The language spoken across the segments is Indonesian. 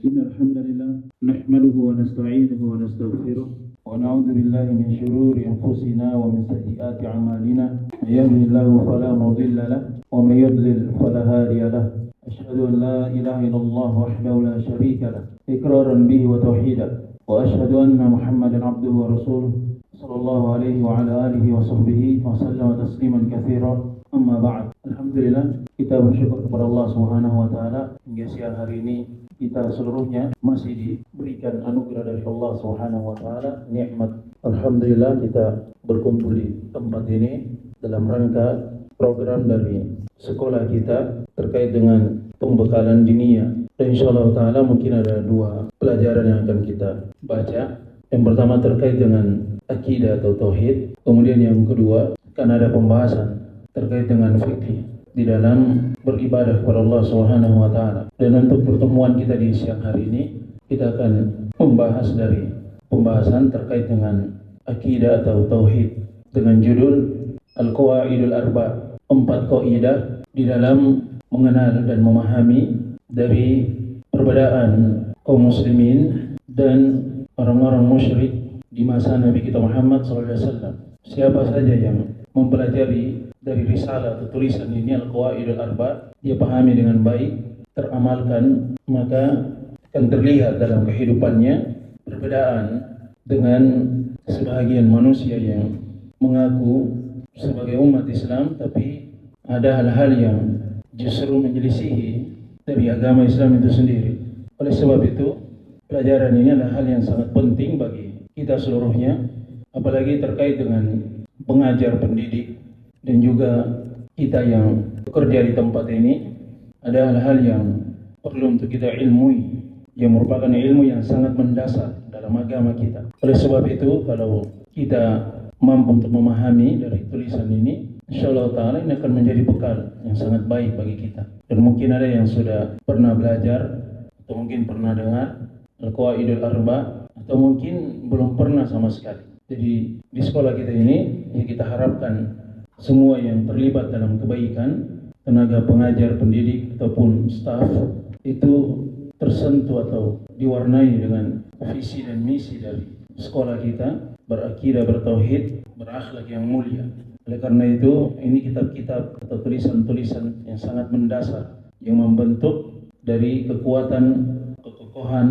إن الحمد لله نحمده ونستعينه ونستغفره ونعوذ بالله من شرور أنفسنا ومن سيئات أعمالنا من يهده الله فلا مضل له ومن يضلل فلا هادي له أشهد أن لا إله إلا الله وحده لا شريك له إقرارا به وتوحيدا وأشهد أن محمدا عبده ورسوله صلى الله عليه وعلى آله وصحبه وسلم تسليما كثيرا. Amma ba'd. Alhamdulillah, kita bersyukur kepada Allah Subhanahu wa taala hingga siang hari ini kita seluruhnya masih diberikan anugerah dari Allah Subhanahu wa taala, nikmat. Alhamdulillah kita berkumpul di tempat ini dalam rangka program dari sekolah kita terkait dengan pembekalan diniyah. Dan insyaallah taala mungkin ada dua pelajaran yang akan kita baca. Yang pertama terkait dengan akidah atau tauhid, kemudian yang kedua akan ada pembahasan terkait dengan fikih di dalam beribadah kepada Allah Subhanahu wa taala. Dan untuk pertemuan kita di siang hari ini kita akan membahas dari pembahasan terkait dengan akidah atau tauhid dengan judul Al-Qawaidul Arba, 4 kaidah di dalam mengenal dan memahami dari perbedaan kaum muslimin dan orang-orang musyrik di masa Nabi kita Muhammad SAW. Siapa saja yang mempelajari dari risalah atau tulisan ini Al-Qawaidul Arba, dia pahami dengan baik, teramalkan, maka akan terlihat dalam kehidupannya perbedaan dengan sebahagian manusia yang mengaku sebagai umat Islam, tapi ada hal-hal yang justru menyelisihi dari agama Islam itu sendiri. Oleh sebab itu, pelajaran ini adalah hal yang sangat penting bagi kita seluruhnya, apalagi terkait dengan pengajar, pendidik, dan juga kita yang bekerja di tempat ini. Ada hal-hal yang perlu untuk kita ilmui, yang merupakan ilmu yang sangat mendasar dalam agama kita. Oleh sebab itu, kalau kita mampu untuk memahami dari tulisan ini, insyaallah ta'ala ini akan menjadi bekal yang sangat baik bagi kita. Dan mungkin ada yang sudah pernah belajar atau mungkin pernah dengar Al-Qawaidul Arba, atau mungkin belum pernah sama sekali. Jadi di sekolah kita ini yang kita harapkan semua yang terlibat dalam kebaikan, tenaga pengajar, pendidik ataupun staf, itu tersentuh atau diwarnai dengan visi dan misi dari sekolah kita, berakidah, bertauhid, berakhlak yang mulia. Oleh karena itu, ini kitab-kitab atau tulisan-tulisan yang sangat mendasar yang membentuk dari kekuatan, kekokohan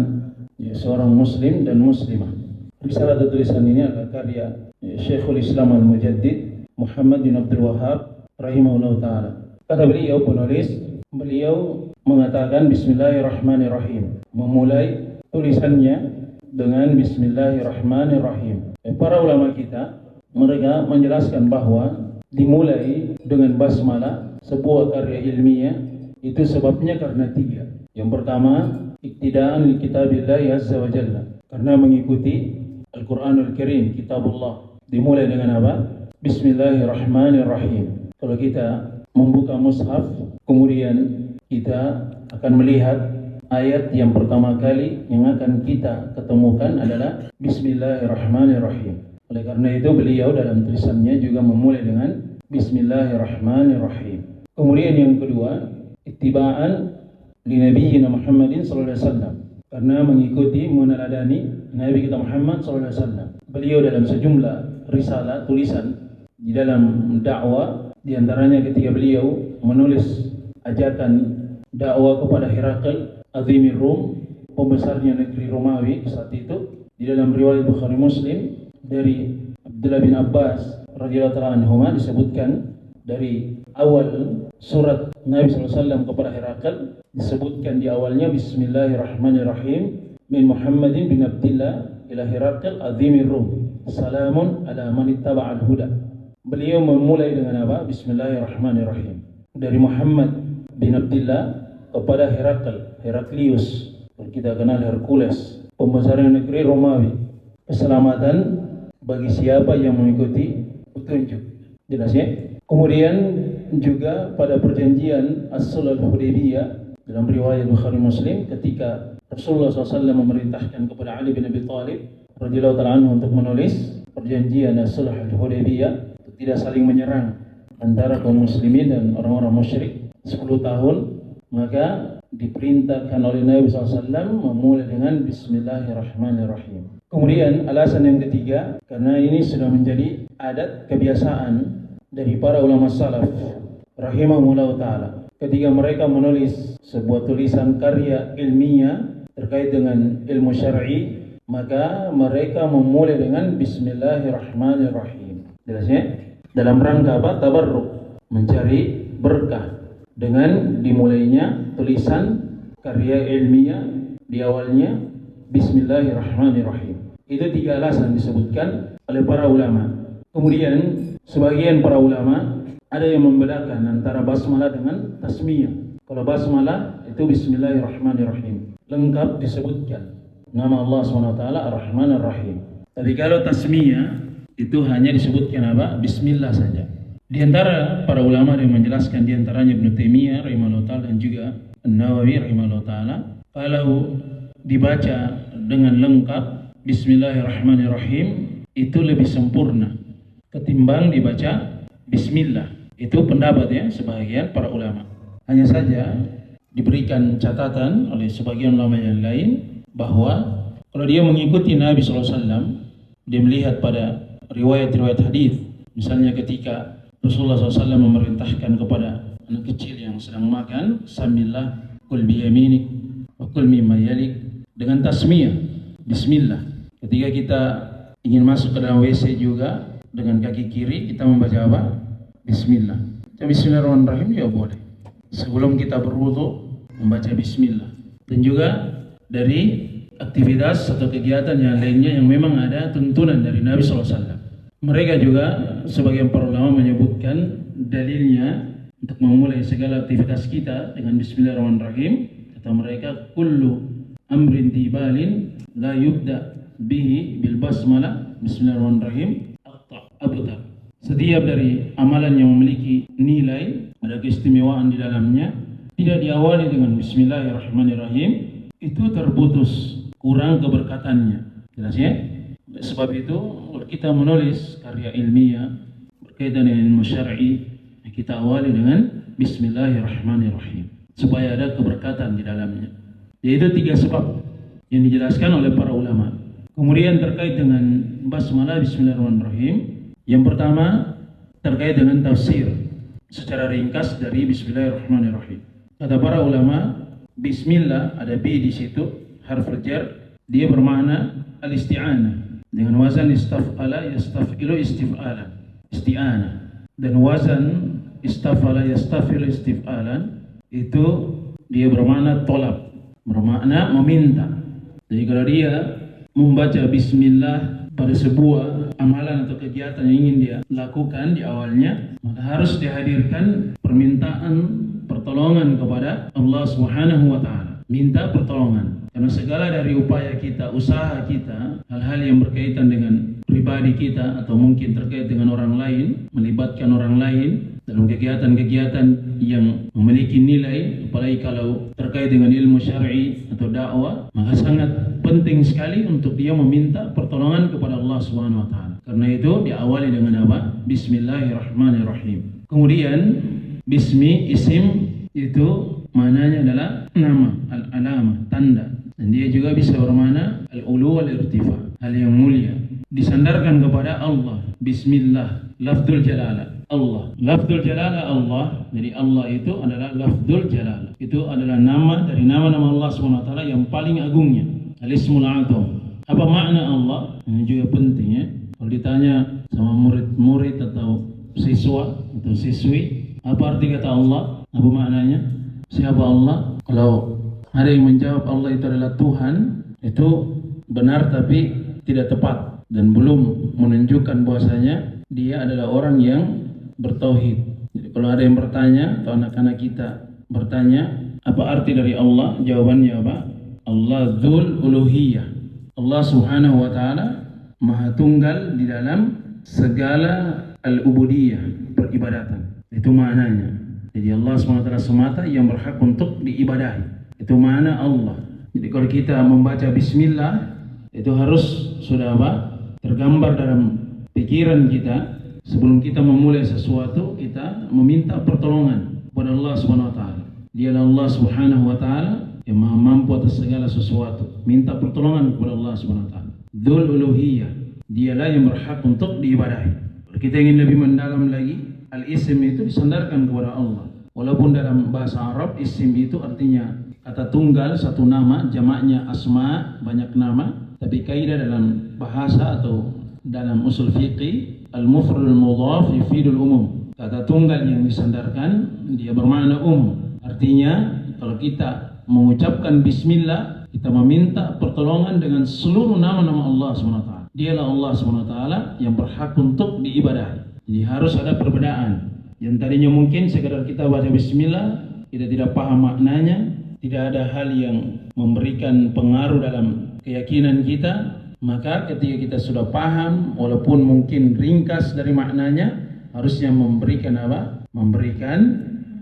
seorang muslim dan muslimah. Risalah atau tulisan ini adalah karya Syekhul Islam Al-Mujaddid Muhammad bin Abdul Wahhab rahimahullah ta'ala. Kata beliau, penulis, beliau mengatakan Bismillahirrahmanirrahim, memulai tulisannya dengan Bismillahirrahmanirrahim. Para ulama kita, mereka menjelaskan bahwa dimulai dengan basmalah sebuah karya ilmiah itu sebabnya karena 3. Yang pertama, iktidaan li kitabillahi azza wa jalla, karena mengikuti Al-Quranul Karim, kitabullah. Dimulai dengan apa? Bismillahirrahmanirrahim. Kalau kita membuka mushaf, kemudian kita akan melihat ayat yang pertama kali yang akan kita ketemukan adalah Bismillahirrahmanirrahim. Oleh karena itu beliau dalam tulisannya juga memulai dengan Bismillahirrahmanirrahim. Kemudian yang kedua, ittiba'an li nabiyyina Muhammadin sallallahu alaihi wasallam, karena mengikuti, meneladani Nabi kita Muhammad SAW. Beliau dalam sejumlah risalah, tulisan di dalam dakwah, di antaranya ketika beliau menulis ajakan dakwah kepada Herakl, Azimir Rum, pembesarnya negeri Romawi saat itu, di dalam riwayat Bukhari Muslim dari Abdullah bin Abbas radhiyallahu ta'ala anhuma disebutkan dari awal surat Nabi SAW kepada Herakl, disebutkan di awalnya Bismillahirrahmanirrahim min Muhammadin bin Abdillah ila Herakl azimir Rum, salamun ala man ittaba'al huda. Beliau memulai dengan apa? Bismillahirrahmanirrahim, dari Muhammad bin Abdillah kepada Heraklius, kita kenal Hercules, pembesar negeri Romawi. Keselamatan bagi siapa yang mengikuti petunjuk. Jelas ya? Kemudian juga pada perjanjian As-Sulh Al-Hudaybiyah dalam riwayat Bukhari Muslim, ketika Rasulullah SAW memerintahkan kepada Ali bin Abi Thalib radhiyallahu ta'ala anhu untuk menulis perjanjian As-Sulh Al-Hudaybiyah, untuk tidak saling menyerang antara kaum muslimin dan orang-orang musyrik 10 tahun, maka diperintahkan oleh Nabi SAW memulai dengan Bismillahirrahmanirrahim. Kemudian alasan yang ketiga, karena ini sudah menjadi adat kebiasaan dari para ulama salaf rahimahumullah ta'ala. Ketika mereka menulis sebuah tulisan karya ilmiah terkait dengan ilmu syar'i, maka mereka memulai dengan Bismillahirrahmanirrahim. Jelas ya? Dalam rangka apa? Tabarruk, mencari berkah dengan dimulainya tulisan karya ilmiah di awalnya Bismillahirrahmanirrahim. Itu 3 alasan disebutkan oleh para ulama. Kemudian sebagian para ulama ada yang membedakan antara basmalah dengan tasmiyah. Kalau basmalah itu Bismillahirrahmanirrahim, lengkap disebutkan nama Allah SWT Ar-Rahman Ar-Rahim. Tapi kalau tasmiyah itu hanya disebutkan apa? Bismillah saja. Di antara para ulama yang menjelaskan, di antaranya Ibnu Taimiyah rahimahullah ta'ala dan juga An-Nawawi rahimahullah ta'ala, kalau dibaca dengan lengkap Bismillahirrahmanirrahim itu lebih sempurna ketimbang dibaca Bismillah. Itu pendapat ya sebagian para ulama. Hanya saja diberikan catatan oleh sebagian ulama yang lain bahwa kalau dia mengikuti Nabi SAW, dia melihat pada riwayat-riwayat hadis, misalnya ketika Rasulullah SAW memerintahkan kepada anak kecil yang sedang makan, samillah kul biyaminik wa kul mimma yalik, dengan tasmiyah Bismillah. Ketika kita ingin masuk ke dalam WC juga dengan kaki kiri kita membaca apa? Bismillah. Bismillahirrahmanirrahim ya boleh. Sebelum kita berwudu membaca Bismillah. Dan juga dari aktivitas atau kegiatan yang lainnya yang memang ada tuntunan dari Nabi SAW. Mereka juga sebagian para ulama menyebutkan dalilnya untuk memulai segala aktivitas kita dengan Bismillahirrahmanirrahim. Kata mereka, kullu amrin tibalin la yubda bihi bil basmalah Bismillahirrahmanirrahim abtar. Setiap dari amalan yang memiliki nilai, ada keistimewaan di dalamnya, tidak diawali dengan Bismillahirrahmanirrahim, itu terputus, kurang keberkatannya. Jelas ya? Sebab itu kita menulis karya ilmiah berkaitan dengan ilmu syar'i, kita awali dengan Bismillahirrahmanirrahim supaya ada keberkatan di dalamnya. Yaitu 3 sebab yang dijelaskan oleh para ulama. Kemudian terkait dengan basmalah Bismillahirrahmanirrahim, yang pertama terkait dengan tafsir secara ringkas dari Bismillahirrahmanirrahim. Kata para ulama, Bismillah ada B di situ, harful jar, dia bermakna al-isti'anah dengan wazan istaf'ala yastaf'ilu istif'alan, isti'anah. Dan wazan istaf'ala yastafilu istif'alan itu dia bermakna tolab, bermakna meminta. Jadi kalau dia membaca Bismillah pada sebuah amalan atau kegiatan yang ingin dia lakukan di awalnya, maka harus dihadirkan permintaan pertolongan kepada Allah Subhanahu wa ta'ala. Minta pertolongan. Karena segala dari upaya kita, usaha kita, hal-hal yang berkaitan dengan pribadi kita atau mungkin terkait dengan orang lain, melibatkan orang lain dalam kegiatan-kegiatan yang memiliki nilai, apalagi kalau terkait dengan ilmu syar'i atau dakwah, maka sangat penting sekali untuk dia meminta pertolongan kepada Allah Subhanahu wa ta'ala. Karena itu diawali dengan apa? Bismillahirrahmanirrahim. Kemudian bismi, isim, itu maknanya adalah nama, al-alamah, tanda. Dan dia juga bisa bermakna al-ulu wal-irtifa, hal yang mulia, disandarkan kepada Allah. Bismillah, lafzul jalalah, Allah. Lafzul jalalah Allah. Jadi Allah itu adalah lafzul jalalah. Itu adalah nama dari nama-nama Allah SWT yang paling agungnya. Al-ismul a'zam. Apa makna Allah? Ini juga penting ya. Kalau ditanya sama murid-murid atau siswa atau siswi, apa arti kata Allah? Apa maknanya? Siapa Allah? Kalau ada yang menjawab Allah itu adalah Tuhan, itu benar tapi tidak tepat dan belum menunjukkan bahwasanya dia adalah orang yang bertauhid. Jadi kalau ada yang bertanya atau anak-anak kita bertanya, apa arti dari Allah? Jawabannya apa? Allah dzul uluhiyah. Allah Subhanahu wa ta'ala Maha Tunggal di dalam segala al-ubudiyah, peribadatan. Itu maknanya. Jadi Allah SWT semata yang berhak untuk diibadahi. Itu makna Allah. Jadi kalau kita membaca Bismillah, itu harus sudah apa? Tergambar dalam pikiran kita. Sebelum kita memulai sesuatu, kita meminta pertolongan kepada Allah SWT. Dialah Allah Subhanahu wa taala yang maha mampu atas segala sesuatu. Minta pertolongan kepada Allah Subhanahu wa taala. Dzul uluhiyah, dialah yang berhak untuk diibadahi. Kalau kita ingin lebih mendalam lagi, al-ism itu disandarkan kepada Allah. Walaupun dalam bahasa Arab isim itu artinya kata tunggal, satu nama, jamaknya asma, banyak nama. Tapi kaidah dalam bahasa atau dalam usul fiqih, al-mufradul mudhaf yufidul umum. Kata tunggal yang disandarkan dia bermakna umum. Artinya kalau kita mengucapkan bismillah, kita meminta pertolongan dengan seluruh nama-nama Allah SWT. Dialah Allah SWT yang berhak untuk diibadahi. Jadi harus ada perbedaan. Yang tadinya mungkin sekadar kita baca bismillah, kita tidak paham maknanya, tidak ada hal yang memberikan pengaruh dalam keyakinan kita, maka ketika kita sudah paham, walaupun mungkin ringkas dari maknanya, harusnya memberikan apa? Memberikan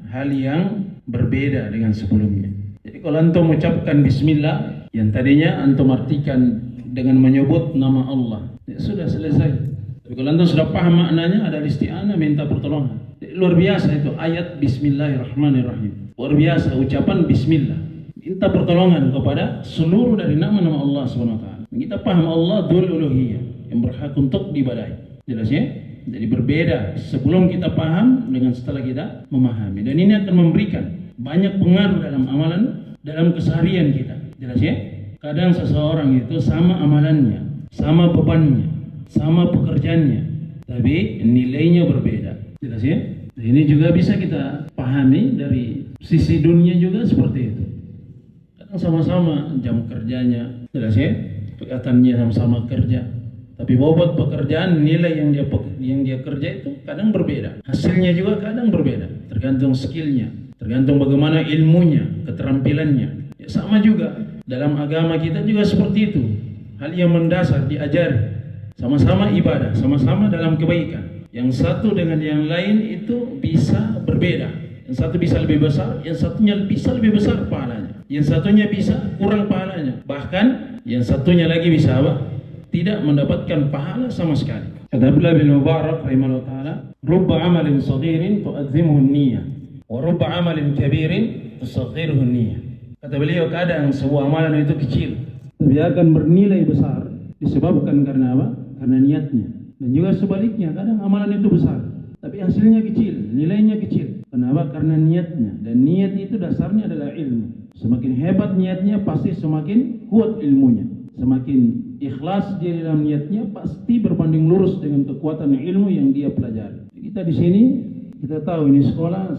hal yang berbeda dengan sebelumnya. Jadi kalau antum mengucapkan bismillah, yang tadinya antum artikan dengan menyebut nama Allah, ya sudah selesai. Tapi kalau antum sudah paham maknanya, ada isti'anah, minta pertolongan. Luar biasa itu ayat Bismillahirrahmanirrahim. Luar biasa ucapan Bismillah. Minta pertolongan kepada seluruh dari nama-nama Allah SWT. Kita paham Allah Dzul Uluhiyah yang berhak untuk diibadahi. Jelas ya? Jadi berbeda sebelum kita paham dengan setelah kita memahami. Dan ini akan memberikan banyak pengaruh dalam amalan, dalam keseharian kita. Jelas ya? Kadang seseorang itu sama amalannya, sama bebannya, sama pekerjaannya, tapi nilainya berbeda. Jelas ya? Nah, ini juga bisa kita pahami dari sisi dunia juga seperti itu. Kadang sama-sama jam kerjanya, jelas ya? Kelihatannya sama-sama kerja, tapi bobot pekerjaan, nilai yang dia kerja itu kadang berbeda. Hasilnya juga kadang berbeda, tergantung skillnya, tergantung bagaimana ilmunya, keterampilannya. Ya, sama juga dalam agama kita juga seperti itu. Hal yang mendasar diajari, sama-sama ibadah, sama-sama dalam kebaikan. Yang satu dengan yang lain itu bisa berbeda. Yang satu bisa lebih besar, yang satunya bisa lebih besar pahalanya. Yang satunya bisa kurang pahalanya. Bahkan yang satunya lagi bisa apa? Tidak mendapatkan pahala sama sekali. Kata Abdullah bin Mubarak rahimahullah ta'ala, "Rubba amalin saghirin tu'azzimuhu an-niyyah, wa rubba amalin kabirin tusaghiruhu an-niyyah." Kata beliau, kadang sebuah amalan itu kecil, tapi akan bernilai besar disebabkan karena apa? Karena niatnya. Dan juga sebaliknya, kadang amalan itu besar, tapi hasilnya kecil, nilainya kecil. Kenapa? Karena niatnya. Dan niat itu dasarnya adalah ilmu. Semakin hebat niatnya, pasti semakin kuat ilmunya. Semakin ikhlas dia dalam niatnya, pasti berbanding lurus dengan kekuatan ilmu yang dia pelajari. Kita di sini, kita tahu ini sekolah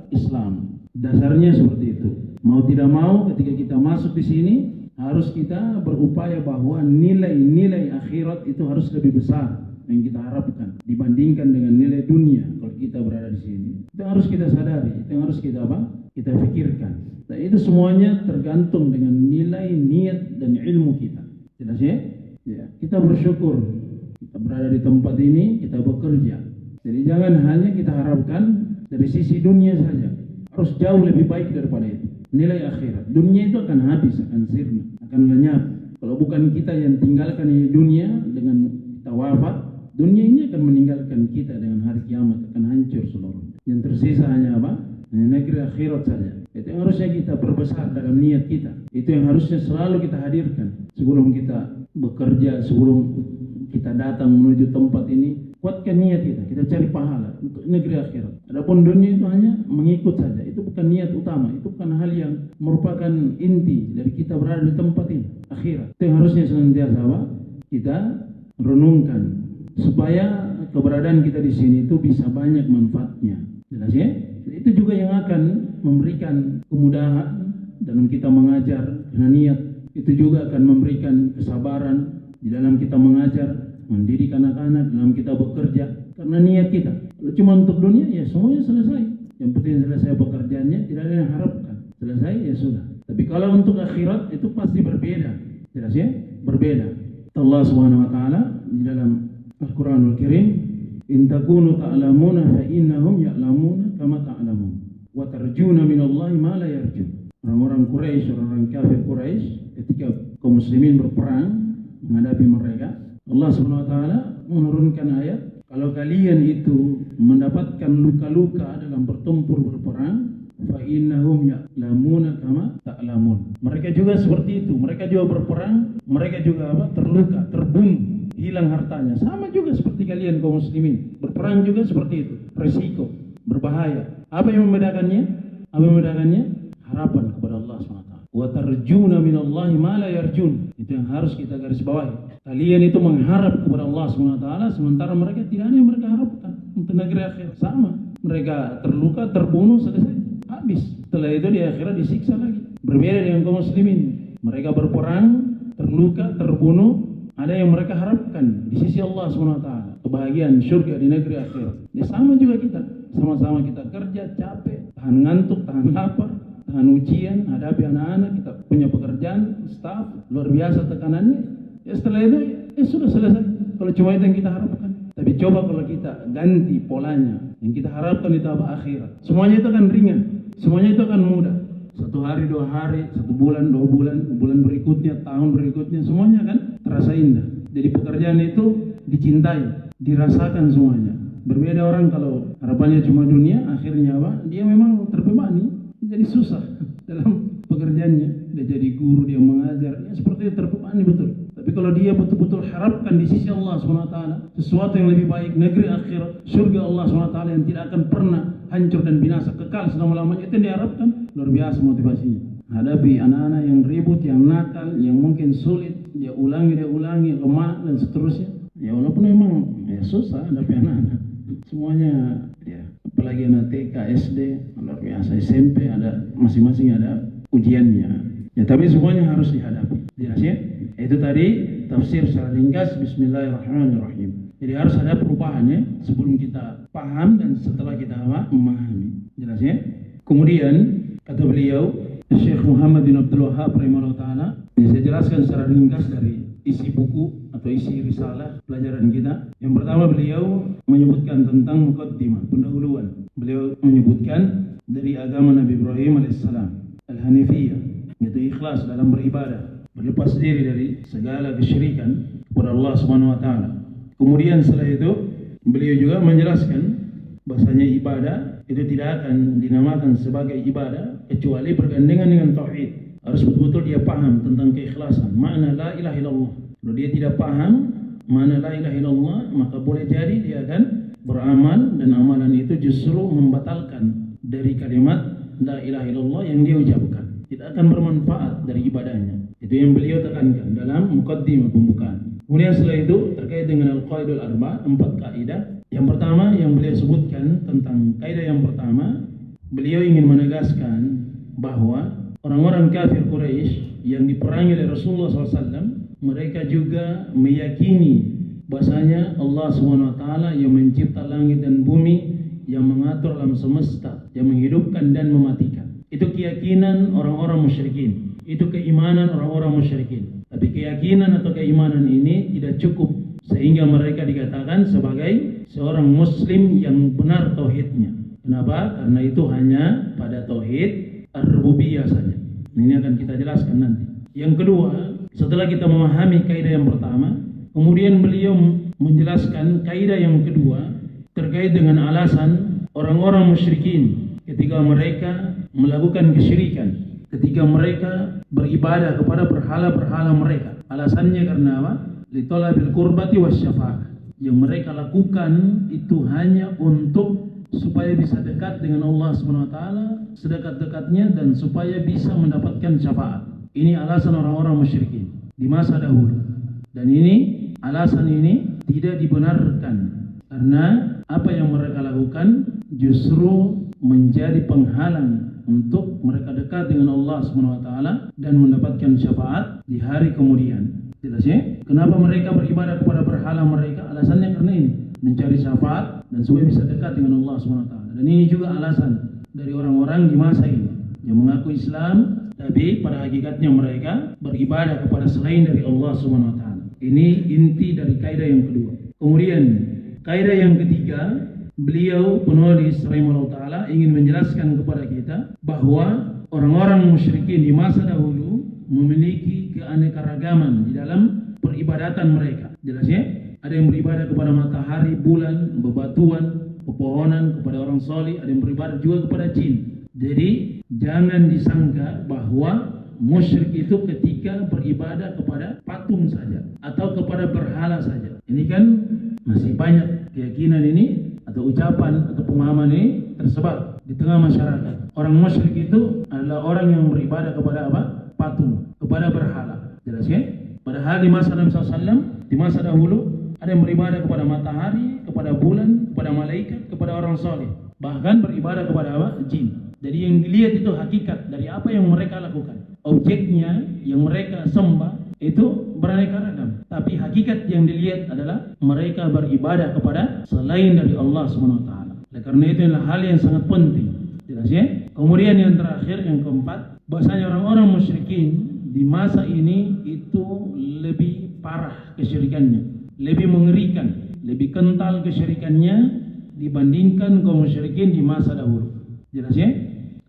Islam. Dasarnya seperti itu. Mau tidak mau, ketika kita masuk di sini, harus kita berupaya bahwa nilai-nilai akhirat itu harus lebih besar yang kita harapkan dibandingkan dengan nilai dunia kalau kita berada di sini. Itu harus kita sadari, itu yang harus kita kita pikirkan. Nah, itu semuanya tergantung dengan nilai, niat dan ilmu kita. Jelas ya? Ya, kita bersyukur kita berada di tempat ini, kita bekerja. Jadi jangan hanya kita harapkan dari sisi dunia saja. Harus jauh lebih baik daripada itu. Nilai akhirat. Dunia itu akan habis, akan sirna, akan lenyap. Kalau bukan kita yang tinggalkan ini dunia dengan kita wafat, dunia ini akan meninggalkan kita dengan hari kiamat, akan hancur seluruhnya. Yang tersisa hanya apa? Hanya negeri akhirat saja. Itu yang harusnya kita perbesar dalam niat kita. Itu yang harusnya selalu kita hadirkan. Sebelum kita bekerja, sebelum kita datang menuju tempat ini, kuatkan niat kita. Kita cari pahala untuk negeri akhirat. Adapun dunia itu hanya mengikut saja. Itu bukan niat utama. Itu bukan hal yang merupakan inti dari kita berada di tempat ini. Akhirat. Itu yang harusnya senantiasa apa? Kita renungkan. Supaya keberadaan kita di sini itu bisa banyak manfaatnya. Jelas ya? Itu juga yang akan memberikan kemudahan dalam kita mengajar karena niat. Itu juga akan memberikan kesabaran di dalam kita mengajar, mendidik anak-anak, dalam kita bekerja karena niat kita. Kalau cuma untuk dunia, ya semuanya selesai. Yang penting selesai pekerjaannya, tidak ada yang harapkan. Selesai, ya sudah. Tapi kalau untuk akhirat, itu pasti berbeda. Jelas ya? Berbeda. Allah Subhanahu wa Ta'ala di dalam Al-Quranul Karim, "In takunu ta'lamuna fa innahum ya'lamuna kama ta'lamun wa tarjuna minallahi ma la yarjun." Orang-orang Quraisy, orang-orang kafir Quraisy, ketika kaum muslimin berperang menghadapi mereka, Allah Subhanahu wa Ta'ala menurunkan ayat, kalau kalian itu mendapatkan luka-luka dalam bertempur berperang, fa innahum ya'lamuna kama ta'lamun. Mereka juga seperti itu, mereka juga berperang, mereka juga terluka, terbunuh, hilang hartanya. Sama juga seperti kalian kaum muslimin. Berperang juga seperti itu, resiko, berbahaya. Apa yang membedakannya? Harapan kepada Allah SWT. Wa tarjuna minallahi ma la yarjun. Itu yang harus kita garis bawahi. Kalian itu mengharap kepada Allah SWT, sementara mereka tidak ada yang mereka harapkan untuk negeri akhirat. Sama, mereka terluka, terbunuh, selesai, habis. Setelah itu di akhirat disiksa lagi. Berbeda dengan kaum muslimin. Mereka berperang, terluka, terbunuh, ada yang mereka harapkan di sisi Allah SWT, kebahagiaan surga di negeri akhirat. Ya, sama juga kita, sama-sama kita kerja, capek, tahan ngantuk, tahan lapar, tahan ujian, hadapi anak-anak, kita punya pekerjaan, staff, luar biasa tekanannya. Ya setelah itu, sudah selesai. Kalau cuma itu yang kita harapkan. Tapi coba kalau kita ganti polanya, yang kita harapkan itu apa? Akhirat. Semuanya itu akan ringan, semuanya itu akan mudah. 1 hari, 2 hari, 1 bulan, 2 bulan, bulan berikutnya, tahun berikutnya, semuanya kan terasa indah. Jadi pekerjaan itu dicintai, dirasakan semuanya. Berbeda orang kalau harapannya cuma dunia, akhirnya apa? Dia memang terbebani, jadi susah dalam pekerjaannya. Dia jadi guru, dia mengajar, ya seperti itu, terbebani betul. Tapi kalau dia betul-betul harapkan di sisi Allah SWT sesuatu yang lebih baik, negeri akhirat, surga Allah SWT yang tidak akan pernah hancur dan binasa, kekal selama-lamanya, itu yang diharapkan, luar biasa motivasinya. Hadapi anak-anak yang ribut, yang nakal, yang mungkin sulit, dia ulangi, lemah dan seterusnya. Ya walaupun memang ya susah hadapi anak-anak, semuanya ya, apalagi anak TK, SD, luar biasa, SMP, ada masing-masing ada ujiannya. Ya tapi semuanya harus dihadapi. Jelas ya? Itu tadi tafsir secara ringkas. Bismillahirrahmanirrahim. Jadi harus ada perubahannya sebelum kita paham dan setelah kita memahami. Jelas ya? Kemudian kata beliau Syekh Muhammad bin Abdul Wahhab rahimahullah ta'ala, ini saya jelaskan secara ringkas dari isi buku atau isi risalah pelajaran kita. Yang pertama beliau menyebutkan tentang muqaddimah, pendahuluan. Beliau menyebutkan dari agama Nabi Ibrahim alaihissalam, Al-Hanifiyah, yaitu ikhlas dalam beribadah, berlepas diri dari segala kesyirikan kepada Allah Subhanahu wa taala. Kemudian setelah itu beliau juga menjelaskan bahasanya ibadah itu tidak akan dinamakan sebagai ibadah kecuali bergandengan dengan tauhid. Harus betul-betul dia paham tentang keikhlasan, makna la ilaha illallah. Kalau dia tidak paham makna la ilaha illallah, maka boleh jadi dia akan beramal dan amalan itu justru membatalkan dari kalimat la ilaha illallah yang dia ucapkan. Tidak akan bermanfaat dari ibadahnya. Itu yang beliau tekankan dalam muqaddimah, pembukaan. Kemudian setelah itu terkait dengan al-qaidul arba, 4 kaidah. Yang pertama yang beliau sebutkan tentang kaidah yang pertama, beliau ingin menegaskan bahwa orang-orang kafir Quraisy yang diperangi oleh Rasulullah SAW, mereka juga meyakini bahasanya Allah SWT yang mencipta langit dan bumi, yang mengatur alam semesta, yang menghidupkan dan mematikan. Itu keyakinan orang-orang musyrikin. Itu keimanan orang-orang musyrikin. Tapi keyakinan atau keimanan ini tidak cukup sehingga mereka dikatakan sebagai seorang muslim yang benar tauhidnya. Kenapa? Karena itu hanya pada tauhid ar-rububiyah saja. Ini akan kita jelaskan nanti. Yang kedua, setelah kita memahami kaidah yang pertama, kemudian beliau menjelaskan kaidah yang kedua terkait dengan alasan orang-orang musyrikin ketika mereka melakukan kesyirikan, ketika mereka beribadah kepada berhala-berhala mereka. Alasannya karena apa? Litolabil qurbati wasyafa'ah. Yang mereka lakukan itu hanya untuk supaya bisa dekat dengan Allah SWT sedekat-dekatnya dan supaya bisa mendapatkan syafaat. Ini alasan orang-orang musyrikin di masa dahulu. Dan ini alasan ini tidak dibenarkan, karena apa yang mereka lakukan justru menjadi penghalang untuk mereka dekat dengan Allah SWT dan mendapatkan syafaat di hari kemudian. Jelas ya? Kenapa mereka beribadah kepada berhala mereka? Alasannya karena ini, mencari syafaat dan supaya bisa dekat dengan Allah SWT. Dan ini juga alasan dari orang-orang di masa ini yang mengaku Islam, tapi pada hakikatnya mereka beribadah kepada selain dari Allah SWT. Ini inti dari kaidah yang kedua. Kemudian kaidah yang ketiga, beliau penulis rahimahullah ta'ala ingin menjelaskan kepada kita bahwa orang-orang musyrikin di masa dahulu memiliki keanekaragaman di dalam peribadatan mereka. Jelas ya? Ada yang beribadah kepada matahari, bulan, bebatuan, pepohonan, kepada orang soleh. Ada yang beribadah juga kepada jin. Jadi jangan disangka bahwa musyrik itu ketika beribadah kepada patung saja atau kepada berhala saja. Ini kan masih banyak keyakinan ini atau ucapan atau pemahaman ini tersebar di tengah masyarakat. Orang musyrik itu adalah orang yang beribadah kepada apa? Patung, kepada berhala. Jelas ya? Padahal di masa Nabi SAW, di masa dahulu ada yang beribadah kepada matahari, kepada bulan, kepada malaikat, kepada orang soleh. Bahkan beribadah kepada apa? Jin. Jadi yang dilihat itu hakikat dari apa yang mereka lakukan. Objeknya yang mereka sembah itu beraneka ragam. Tapi hakikat yang dilihat adalah mereka beribadah kepada selain dari Allah SWT. Oleh karena itu adalah hal yang sangat penting. Jelas ya? Kemudian yang terakhir, yang keempat, bahasanya orang-orang musyrikin di masa ini itu lebih parah kesyirikannya, lebih mengerikan, lebih kental kesyirikannya dibandingkan kaum musyrikin di masa dahulu. Jelas ya?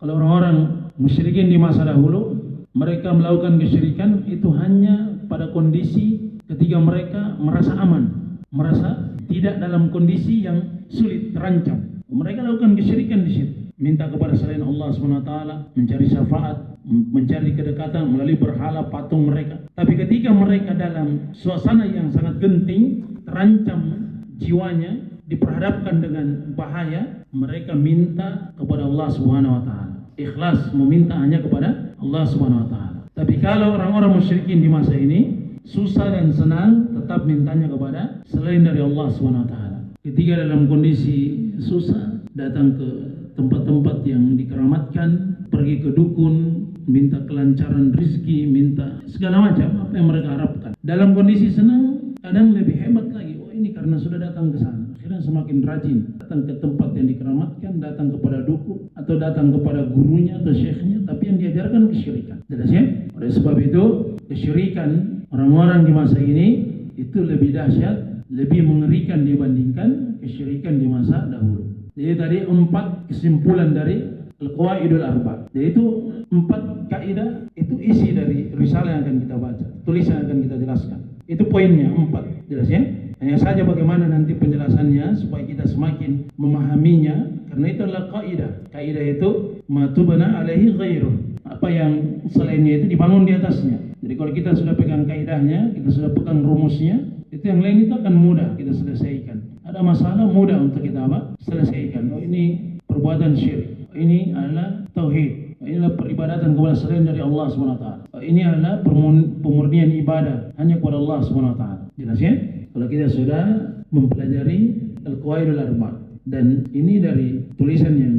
Kalau orang-orang musyrikin di masa dahulu, mereka melakukan kesyirikan itu hanya pada kondisi ketika mereka merasa aman, merasa tidak dalam kondisi yang sulit, terancam. Mereka lakukan kesyirikan di situ, minta kepada selain Allah SWT, mencari syafaat, mencari kedekatan melalui berhala patung mereka. Tapi ketika mereka dalam suasana yang sangat genting, terancam jiwanya, diperhadapkan dengan bahaya, mereka minta kepada Allah SWT. Ikhlas meminta hanya kepada Allah SWT. Tapi kalau orang-orang musyrikin di masa ini, susah dan senang tetap mintanya kepada selain dari Allah SWT. Ketika dalam kondisi susah, datang ke tempat-tempat yang dikeramatkan, pergi ke dukun, minta kelancaran rezeki, minta segala macam apa yang mereka harapkan. Dalam kondisi senang, kadang lebih hebat lagi. Oh, ini karena sudah datang ke sana. Akhirnya semakin rajin datang ke tempat yang dikeramatkan, datang kepada dukun atau datang kepada gurunya atau syekhnya, tapi yang diajarkan kesyirikan. Jelas ya? Oleh sebab itu, kesyirikan orang-orang di masa ini itu lebih dahsyat, lebih mengerikan dibandingkan kesyirikan di masa dahulu. Jadi tadi 4 kesimpulan dari Al-Qawaidul Arba'. Yaitu 4 kaidah, itu isi dari risalah yang akan kita baca, tulisan yang akan kita jelaskan. Itu poinnya 4, jelas ya? Hanya saja bagaimana nanti penjelasannya supaya kita semakin memahaminya, karena itu adalah kaidah. Kaidah itu matubana alaihi ghairuh. Apa yang selainnya itu dibangun di atasnya. Jadi kalau kita sudah pegang kaidahnya, kita sudah pegang rumusnya, itu yang lain itu akan mudah kita selesaikan. Ada masalah mudah untuk kita apa? Selesaikan. Oh, ini perbuatan syirik. Oh, ini adalah tauhid. Oh, ini adalah peribadatan kepada selain dari Allah SWT. Oh, ini adalah pemurnian ibadah hanya kepada Allah SWT. Jelas ya? Kalau kita sudah mempelajari Al-Qawaidul Arba', dan ini dari tulisan yang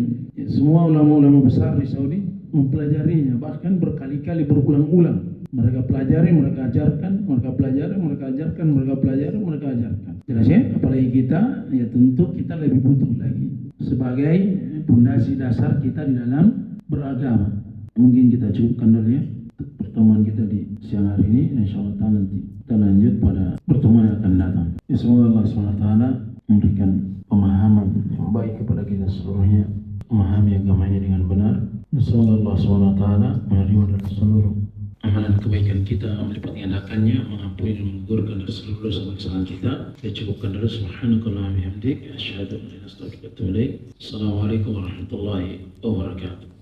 semua ulama-ulama besar di Saudi mempelajarinya, bahkan berkali-kali, berulang-ulang. Mereka pelajari, mereka ajarkan, mereka pelajari, mereka ajarkan, mereka pelajari, mereka ajarkan. Jelas ya? Apalagi kita, ya tentu kita lebih butuh lagi sebagai pondasi dasar kita di dalam beragama. Mungkin kita cukupkan dulu ya untuk pertemuan kita di siang hari ini. Insyaallah nanti kita lanjut pada pertemuan yang akan datang. Ya, semoga Allah SWT memberikan pemahaman yang baik kepada kita seluruhnya, memahami agamanya dengan benar. Semoga Allah SWT menerima dari seluruh amalan kebaikan kita, melipat gandakannya, mengampuni dan menggugurkan dari seluruh dosa kesalahan kita. Kita cukupkan dulu. Subhanakallahumma wa bihamdik, asyhadu an la ilaha illa anta, astaghfiruka wa atubu ilaik. Assalamualaikum warahmatullahi wabarakatuh.